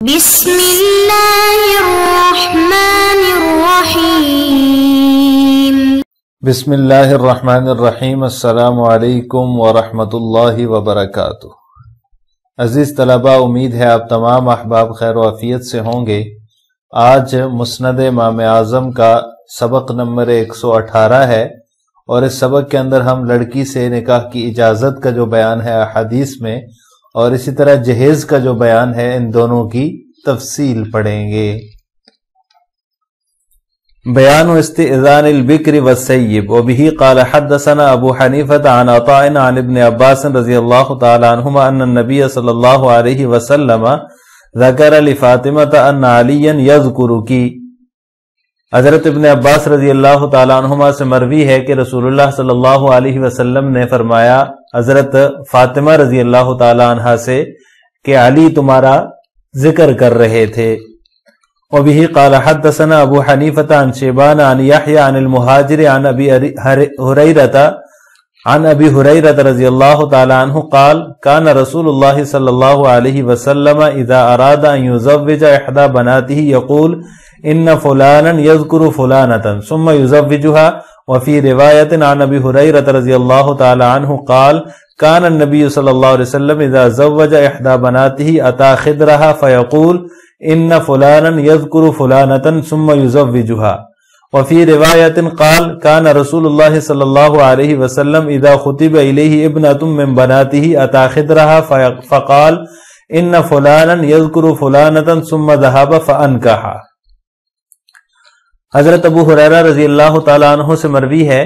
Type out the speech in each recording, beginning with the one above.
بسم اللہ الرحمن الرحیم بسم اللہ الرحمن الرحیم۔ السلام علیکم ورحمۃ اللہ وبرکاتہ۔ عزیز طلباء، امید ہے آپ تمام احباب خیر و عافیت سے ہوں گے۔ آج مسند امام اعظم کا سبق نمبر 118 ہے، اور اس سبق کے اندر ہم لڑکی سے نکاح کی اجازت کا جو بیان ہے احادیث میں، اور اسی طرح جہیز کا جو بیان ہے، ان دونوں کی تفصیل پڑھیں گے۔ بیان استئذان البکر والسیب۔ وبه قال حدثنا ابو حنیفہ عن عطاء عن ابن عباس رضی اللہ تعالی عنہما ان النبی صلی اللہ علیہ وسلم ذکر لفاطمہ ان علیا یذکرک۔ حضرت ابن عباس رضی اللہ تعالی عنہما سے مروی ہے کہ رسول اللہ صلی اللہ علیہ وسلم نے فرمایا حضرت فاطمہ رضی اللہ تعالی عنہا سے کہ علی تمہارا ذکر کر رہے تھے۔ وبه قال حدثنا ابو حنیفہ عن شیبان عن یحیی عن المہاجر عن ابی ہریرہ رضی اللہ تعالی عنہ قال کان رسول اللہ صلی اللہ علیہ وسلم اذا اراد ان یزوج احدى بناته یقول ان فلانا یذکر فلانة ثم یزوجها۔ وفي روایت عن ابی ہریرہ رضی اللہ تعالی عنہ قال كان النبي صلی اللہ علیہ وسلم اذا زوج احدى بناته اتى خدرها فيقول ان فلانا يذكر فلانة ثم يزوجها۔ وفي روایت قال كان رسول اللہ صلی اللہ علیہ وسلم اذا خطب الیہ ابنة من بناته اتى خدرها فقال ان فلانا يذكر فلانة ثم ذهب فانكحها۔ حضرت ابو ہریرہ رضی اللہ تعالیٰ عنہ سے مروی ہے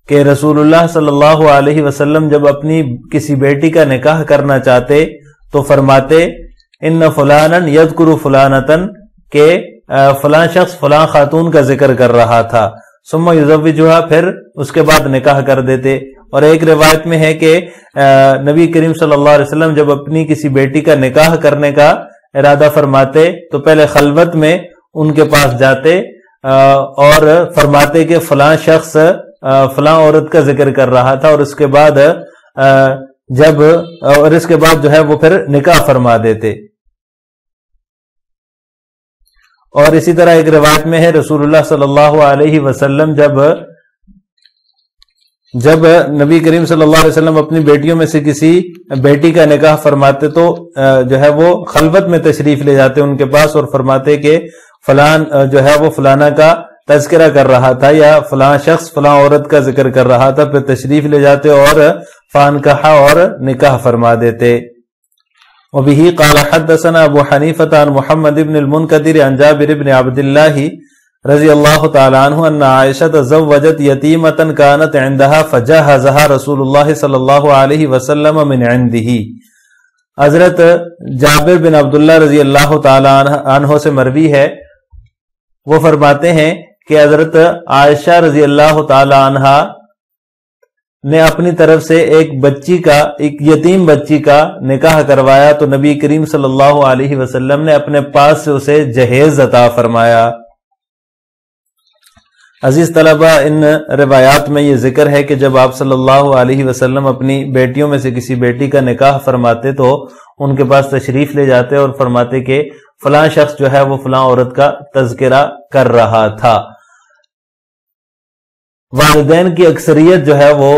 کہ رسول اللہ صلی اللہ علیہ وسلم جب اپنی کسی بیٹی کا نکاح کرنا چاہتے تو فرماتے ان فلانا یذکر فلانتن، کہ فلاں شخص فلاں خاتون کا ذکر کر رہا تھا، ثم یزوجها، پھر اس کے بعد نکاح کر دیتے۔ اور ایک روایت میں ہے کہ نبی کریم صلی اللہ علیہ وسلم جب اپنی کسی بیٹی کا نکاح کرنے کا ارادہ فرماتے تو پہلے خلوت میں ان کے پاس جاتے اور فرماتے کہ فلاں شخص فلاں عورت کا ذکر کر رہا تھا، اور اس کے بعد جو ہے وہ پھر نکاح فرما دیتے۔ اور اسی طرح ایک روایت میں ہے رسول اللہ صلی اللہ علیہ وسلم جب نبی کریم صلی اللہ علیہ وسلم اپنی بیٹیوں میں سے کسی بیٹی کا نکاح فرماتے تو جو ہے وہ خلوت میں تشریف لے جاتے ان کے پاس اور فرماتے کہ فلان جو ہے وہ فلانا کا تذکرہ کر رہا تھا، یا فلاں شخص فلاں عورت کا ذکر کر رہا تھا، پھر تشریف لے جاتے اور فانکحہ اور نکاح فرما دیتے۔ وبه قال حدثنا ابو حنیفہ عن محمد بن المنکدر عن جابر بن عبد اللہ رضی اللہ تعالی عنہ ان عائشہ زوجت یتیمۃ كانت عندها فجهزها رسول اللہ صلی اللہ علیہ وسلم من عنده۔ حضرت جابر بن عبداللہ رضی اللہ تعالی عنہ سے مروی ہے، وہ فرماتے ہیں کہ حضرت عائشہ رضی اللہ تعالی عنہ نے اپنی طرف سے ایک یتیم بچی کا نکاح کروایا تو نبی کریم صلی اللہ علیہ وسلم نے اپنے پاس سے اسے جہیز عطا فرمایا۔ عزیز طلبہ، ان روایات میں یہ ذکر ہے کہ جب آپ صلی اللہ علیہ وسلم اپنی بیٹیوں میں سے کسی بیٹی کا نکاح فرماتے تو ان کے پاس تشریف لے جاتے اور فرماتے کہ فلاں شخص جو ہے وہ فلاں عورت کا تذکرہ کر رہا تھا۔ والدین کی اکثریت جو ہے وہ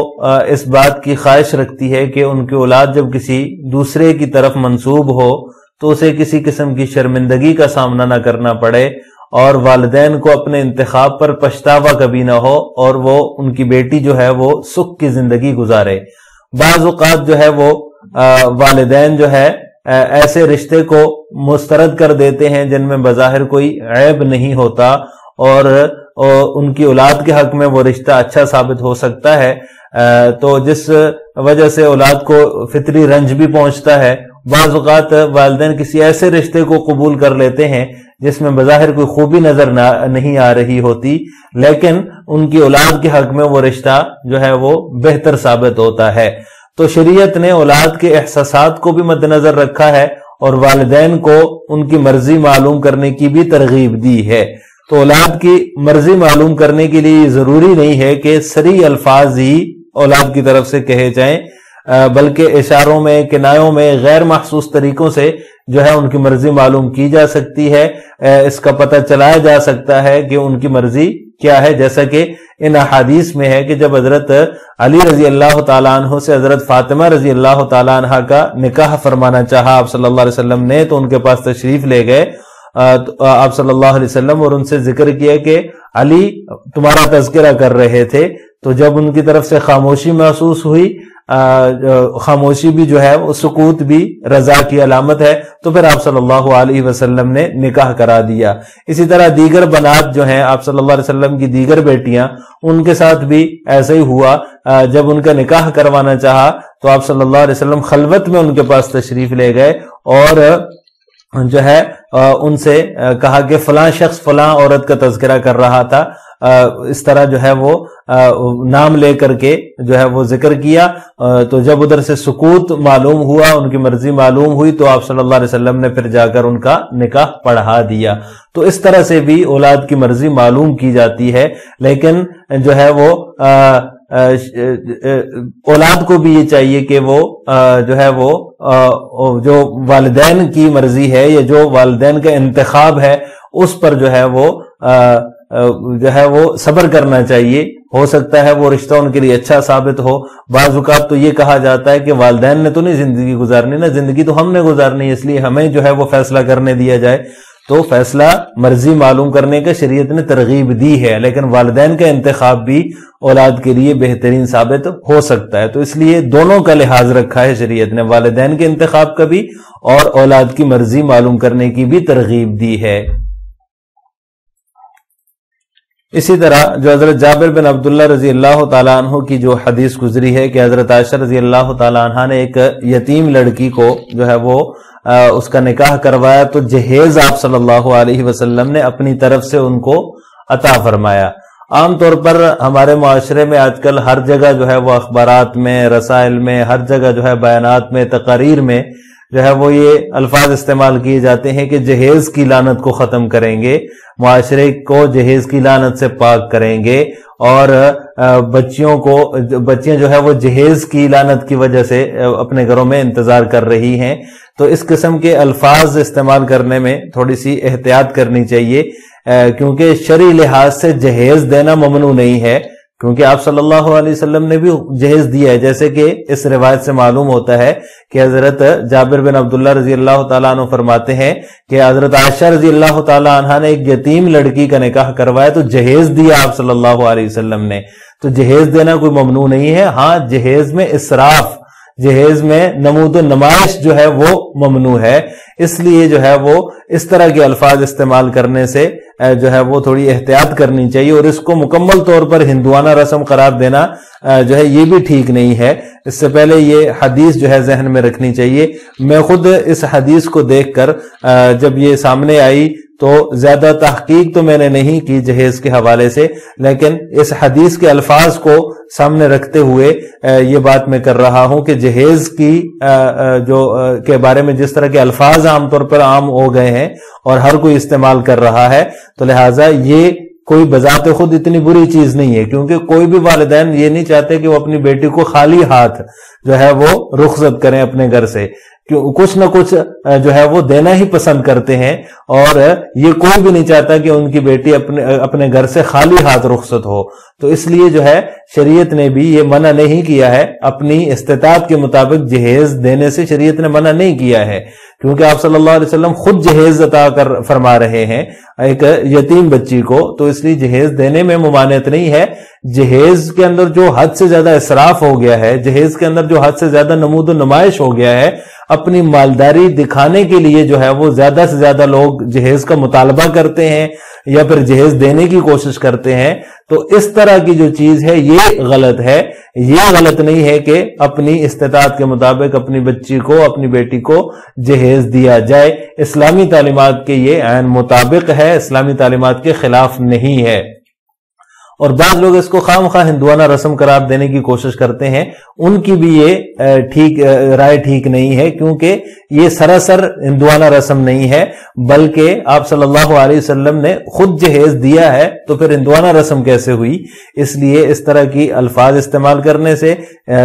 اس بات کی خواہش رکھتی ہے کہ ان کی اولاد جب کسی دوسرے کی طرف منسوب ہو تو اسے کسی قسم کی شرمندگی کا سامنا نہ کرنا پڑے، اور والدین کو اپنے انتخاب پر پچھتاوا کبھی نہ ہو، اور وہ ان کی بیٹی جو ہے وہ سکھ کی زندگی گزارے۔ بعض اوقات جو ہے وہ والدین جو ہے ایسے رشتے کو مسترد کر دیتے ہیں جن میں بظاہر کوئی عیب نہیں ہوتا، اور ان کی اولاد کے حق میں وہ رشتہ اچھا ثابت ہو سکتا ہے، تو جس وجہ سے اولاد کو فطری رنج بھی پہنچتا ہے۔ بعض اوقات والدین کسی ایسے رشتے کو قبول کر لیتے ہیں جس میں بظاہر کوئی خوبی نظر نہیں آ رہی ہوتی، لیکن ان کی اولاد کے حق میں وہ رشتہ جو ہے وہ بہتر ثابت ہوتا ہے۔ تو شریعت نے اولاد کے احساسات کو بھی مد نظر رکھا ہے اور والدین کو ان کی مرضی معلوم کرنے کی بھی ترغیب دی ہے۔ تو اولاد کی مرضی معلوم کرنے کے لیے ضروری نہیں ہے کہ صریح الفاظ ہی اولاد کی طرف سے کہے جائیں، بلکہ اشاروں میں، کنایوں میں، غیر محسوس طریقوں سے جو ہے ان کی مرضی معلوم کی جا سکتی ہے، اس کا پتہ چلایا جا سکتا ہے کہ ان کی مرضی کیا ہے، جیسا کہ ان احادیث میں ہے کہ جب حضرت علی رضی اللہ تعالیٰ عنہ سے حضرت فاطمہ رضی اللہ تعالیٰ عنہ کا نکاح فرمانا چاہا آپ صلی اللہ علیہ وسلم نے، تو ان کے پاس تشریف لے گئے آپ صلی اللہ علیہ وسلم اور ان سے ذکر کیا کہ علی تمہارا تذکرہ کر رہے تھے، تو جب ان کی طرف سے خاموشی محسوس ہوئی، خاموشی بھی جو ہے وہ سکوت بھی رضا کی علامت ہے، تو پھر آپ صلی اللہ علیہ وسلم نے نکاح کرا دیا۔ اسی طرح دیگر بنات جو ہیں آپ صلی اللہ علیہ وسلم کی دیگر بیٹیاں، ان کے ساتھ بھی ایسا ہی ہوا، جب ان کا نکاح کروانا چاہا تو آپ صلی اللہ علیہ وسلم خلوت میں ان کے پاس تشریف لے گئے اور جو ہے ان سے کہا کہ فلاں شخص فلاں عورت کا تذکرہ کر رہا تھا، اس طرح جو ہے وہ نام لے کر کے جو ہے وہ ذکر کیا، تو جب ادھر سے سکوت معلوم ہوا، ان کی مرضی معلوم ہوئی، تو آپ صلی اللہ علیہ وسلم نے پھر جا کر ان کا نکاح پڑھا دیا۔ تو اس طرح سے بھی اولاد کی مرضی معلوم کی جاتی ہے، لیکن جو ہے وہ اولاد کو بھی یہ چاہیے کہ وہ جو ہے وہ جو والدین کی مرضی ہے یا جو والدین کا انتخاب ہے اس پر جو ہے وہ صبر کرنا چاہیے۔ ہو سکتا ہے وہ رشتہ ان کے لیے اچھا ثابت ہو۔ بعض اوقات تو یہ کہا جاتا ہے کہ والدین نے تو نہیں زندگی گزارنی نا، زندگی تو ہم نے گزارنی ہے، اس لیے ہمیں جو ہے وہ فیصلہ کرنے دیا جائے، تو فیصلہ مرضی معلوم کرنے کا شریعت نے ترغیب دی ہے، لیکن والدین کا انتخاب بھی اولاد کے لیے بہترین ثابت ہو سکتا ہے، تو اس لیے دونوں کا لحاظ رکھا ہے شریعت نے، والدین کے انتخاب کا بھی اور اولاد کی مرضی معلوم کرنے کی بھی ترغیب دی ہے۔ اسی طرح جو حضرت جابر بن عبداللہ رضی اللہ تعالیٰ عنہ کی جو حدیث گزری ہے کہ حضرت عائشہ رضی اللہ تعالیٰ عنہ نے ایک یتیم لڑکی کو جو ہے وہ اس کا نکاح کروایا، تو جہیز آپ صلی اللہ علیہ وسلم نے اپنی طرف سے ان کو عطا فرمایا۔ عام طور پر ہمارے معاشرے میں آج کل ہر جگہ جو ہے وہ اخبارات میں، رسائل میں، ہر جگہ جو ہے بیانات میں، تقاریر میں جو ہے وہ یہ الفاظ استعمال کیے جاتے ہیں کہ جہیز کی لعنت کو ختم کریں گے، معاشرے کو جہیز کی لعنت سے پاک کریں گے، اور بچیاں جو ہے وہ جہیز کی لعنت کی وجہ سے اپنے گھروں میں انتظار کر رہی ہیں، تو اس قسم کے الفاظ استعمال کرنے میں تھوڑی سی احتیاط کرنی چاہیے، کیونکہ شرعی لحاظ سے جہیز دینا ممنوع نہیں ہے، کیونکہ آپ صلی اللہ علیہ وسلم نے بھی جہیز دیا ہے، جیسے کہ اس روایت سے معلوم ہوتا ہے کہ حضرت جابر بن عبداللہ رضی اللہ تعالیٰ عنہ فرماتے ہیں کہ حضرت عائشہ رضی اللہ تعالیٰ عنہ نے ایک یتیم لڑکی کا نکاح کروایا تو جہیز دیا آپ صلی اللہ علیہ وسلم نے، تو جہیز دینا کوئی ممنوع نہیں ہے، ہاں جہیز میں اسراف، جہیز میں نمود و نمائش جو ہے وہ ممنوع ہے، اس لیے جو ہے وہ اس طرح کے الفاظ استعمال کرنے سے جو ہے وہ تھوڑی احتیاط کرنی چاہیے، اور اس کو مکمل طور پر ہندوانہ رسم قرار دینا جو ہے یہ بھی ٹھیک نہیں ہے۔ اس سے پہلے یہ حدیث جو ہے ذہن میں رکھنی چاہیے۔ میں خود اس حدیث کو دیکھ کر جب یہ سامنے آئی تو زیادہ تحقیق تو میں نے نہیں کی جہیز کے حوالے سے، لیکن اس حدیث کے الفاظ کو سامنے رکھتے ہوئے یہ بات میں کر رہا ہوں کہ جہیز کی کے بارے میں جس طرح کے الفاظ عام طور پر عام ہو گئے ہیں اور ہر کوئی استعمال کر رہا ہے، تو لہٰذا یہ کوئی بذات خود اتنی بری چیز نہیں ہے، کیونکہ کوئی بھی والدین یہ نہیں چاہتے کہ وہ اپنی بیٹی کو خالی ہاتھ جو ہے وہ رخصت کریں اپنے گھر سے، کچھ نہ کچھ جو ہے وہ دینا ہی پسند کرتے ہیں، اور یہ کوئی بھی نہیں چاہتا کہ ان کی بیٹی اپنے گھر سے خالی ہاتھ رخصت ہو، تو اس لیے جو ہے شریعت نے بھی یہ منع نہیں کیا ہے، اپنی استطاعت کے مطابق جہیز دینے سے شریعت نے منع نہیں کیا ہے، کیونکہ آپ صلی اللہ علیہ وسلم خود جہیز عطا کر فرما رہے ہیں ایک یتیم بچی کو، تو اس لیے جہیز دینے میں ممانعت نہیں ہے۔ جہیز کے اندر جو حد سے زیادہ اسراف ہو گیا ہے، جہیز کے اندر جو حد سے زیادہ نمود و نمائش ہو گیا ہے، اپنی مالداری دکھانے کے لیے جو ہے وہ زیادہ سے زیادہ لوگ جہیز کا مطالبہ کرتے ہیں یا پھر جہیز دینے کی کوشش کرتے ہیں، تو اس طرح کی جو چیز ہے یہ غلط ہے۔ یہ غلط نہیں ہے کہ اپنی استطاعت کے مطابق اپنی بچی کو، اپنی بیٹی کو جہیز دیا جائے، اسلامی تعلیمات کے یہ عین مطابق ہے، اسلامی تعلیمات کے خلاف نہیں ہے۔ اور بعض لوگ اس کو خام خواہ ہندوانہ رسم قرار دینے کی کوشش کرتے ہیں، ان کی بھی یہ رائے ٹھیک نہیں ہے، کیونکہ یہ سراسر ہندوانہ رسم نہیں ہے، بلکہ آپ صلی اللہ علیہ وسلم نے خود جہیز دیا ہے، تو پھر ہندوانہ رسم کیسے ہوئی؟ اس لیے اس طرح کی الفاظ استعمال کرنے سے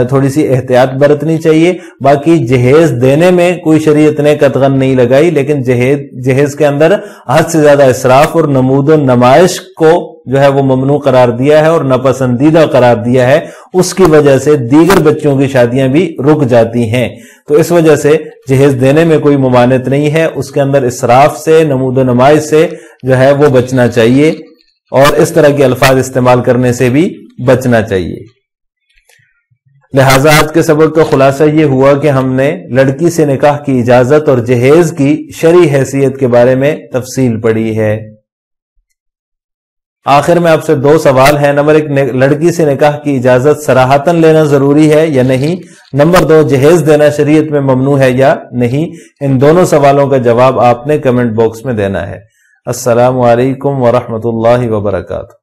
تھوڑی سی احتیاط برتنی چاہیے۔ باقی جہیز دینے میں کوئی شریعت نے قطعاً نہیں لگائی، لیکن جہیز کے اندر حد سے زیادہ اسراف اور نمود و نمائش کو جو ہے وہ ممنوع قرار دیا ہے اور ناپسندیدہ قرار دیا ہے، اس کی وجہ سے دیگر بچوں کی شادیاں بھی رک جاتی ہیں۔ تو اس وجہ سے جہیز دینے میں کوئی ممانعت نہیں ہے، اس کے اندر اسراف سے، نمود و نمائش سے جو ہے وہ بچنا چاہیے، اور اس طرح کے الفاظ استعمال کرنے سے بھی بچنا چاہیے۔ لہٰذا آج کے سبق کا خلاصہ یہ ہوا کہ ہم نے لڑکی سے نکاح کی اجازت اور جہیز کی شرعی حیثیت کے بارے میں تفصیل پڑھی ہے۔ آخر میں آپ سے دو سوال ہیں۔ نمبر 1، لڑکی سے نکاح کی اجازت صراحتاً لینا ضروری ہے یا نہیں؟ نمبر 2، جہیز دینا شریعت میں ممنوع ہے یا نہیں؟ ان دونوں سوالوں کا جواب آپ نے کمنٹ باکس میں دینا ہے۔ السلام علیکم ورحمۃ اللہ وبرکاتہ۔